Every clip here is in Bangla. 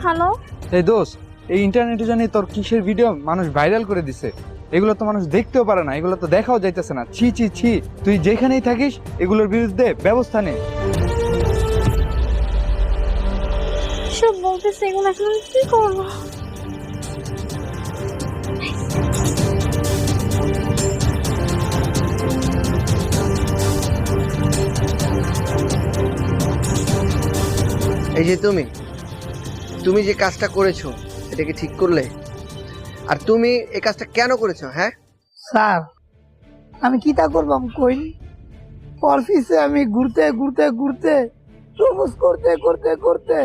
হ্যালো। এই দোষ, এই ইন্টারনেটে জানি তোর কিসের ভিডিও মানুষ ভাইরাল করে দিছে। এগুলো তো মানুষ দেখতেও পারে না, এগুলো তো দেখাও যাইতেছে না। ছি ছি ছি, তুই যেখানেই থাকিস এগুলোর বিরুদ্ধে ব্যবস্থা নে। সব বলতেছে, এগুলো এখন আমি কি করবো? এই যে তুমি যে কাজটা করেছো এটা কি ঠিক করলে? আর তুমি এই কাজটা কেন করেছো? হ্যাঁ স্যার, আমি কি তা করবাম কই? অফিসে আমি ঘুরতে ঘুরতে ঘুরতে প্রপোজ করতে করতে করতে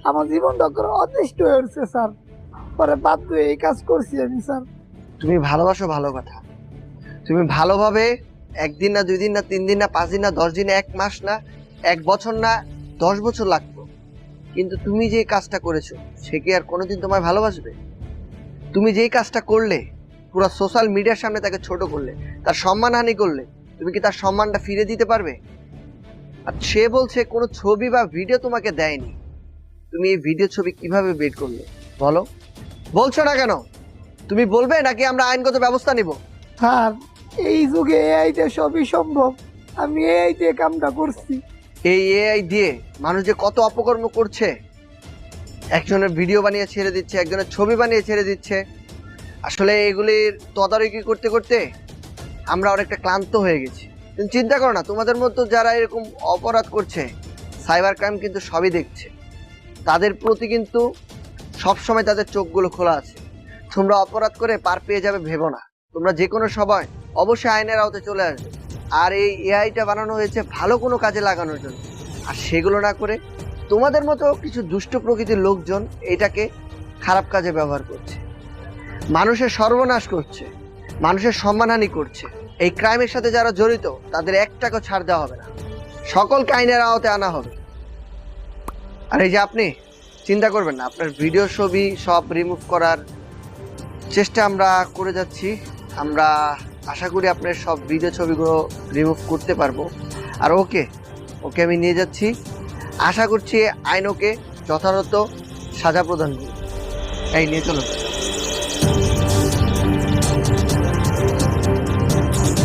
আমার জীবনটা অতিষ্ঠ হয়ে উঠছে স্যার। পরে বাধ্য হয়ে এই কাজ করছি আমি স্যার। তুমি ভালোবাসো, ভালো কথা। তুমি ভালোভাবে একদিন না, 2 দিন না, 3 দিন না, 5 দিন না, 10 দিন না, 1 মাস না, 1 বছর না, 10 বছর লাগতো, কিন্তু তুমি যে কাজটা করেছো সে কি আর কোনোদিন তোমায় ভালোবাসবে? তুমি যেই কাজটা করলে, পুরো সোশ্যাল মিডিয়ার সামনে তাকে ছোট করলে, তার সম্মানহানি করলে, তুমি কি তার সম্মানটা ফিরে দিতে পারবে? আর সে বলছে কোনো ছবি বা ভিডিও তোমাকে দেয়নি। তুমি এই ভিডিও ছবি কিভাবে বের করলে বলো? বলছো না কেন? তুমি বলবে নাকি আমরা আইনগত ব্যবস্থা নিব? স্যার, এই যুগে এআইতে সবই সম্ভব। আমি এআই দিয়ে কামটা করছি। এই এআই দিয়ে মানুষ যে কত অপকর্ম করছে, একজনের ভিডিও বানিয়ে ছেড়ে দিচ্ছে, একজনের ছবি বানিয়ে ছেড়ে দিচ্ছে। আসলে এগুলির তদারকি করতে করতে আমরা অনেকটা ক্লান্ত হয়ে গেছি। তুমি চিন্তা করো না, তোমাদের মতো যারা এরকম অপরাধ করছে, সাইবার ক্রাইম কিন্তু সবই দেখছে। তাদের প্রতি কিন্তু সবসময় তাদের চোখগুলো খোলা আছে। তোমরা অপরাধ করে পার পেয়ে যাবে ভেবো না। তোমরা যে কোনো সময় অবশ্যই আইনের আওতায় চলে আসবে। আর এই এআইটা বানানো হয়েছে ভালো কোনো কাজে লাগানোর জন্য, আর সেগুলো না করে তোমাদের মতো কিছু দুষ্ট প্রকৃতির লোকজন এটাকে খারাপ কাজে ব্যবহার করছে, মানুষের সর্বনাশ করছে, মানুষের সম্মানহানি করছে। এই ক্রাইমের সাথে যারা জড়িত তাদের 1 টাকাও ছাড় দেওয়া হবে না, সকলকে আইনের আওতায় আনা হবে। আর এই যে আপনি চিন্তা করবেন না, আপনার ভিডিও ছবি সব রিমুভ করার চেষ্টা আমরা করে যাচ্ছি। আমরা আশা করি আপনার সব ভিডিও ছবিগুলো রিমুভ করতে পারবো। আর ওকে আমি নিয়ে যাচ্ছি, আশা করছি আইন ওকে যথাযথ সাজা প্রদান করবে। এই নিয়ে চলো।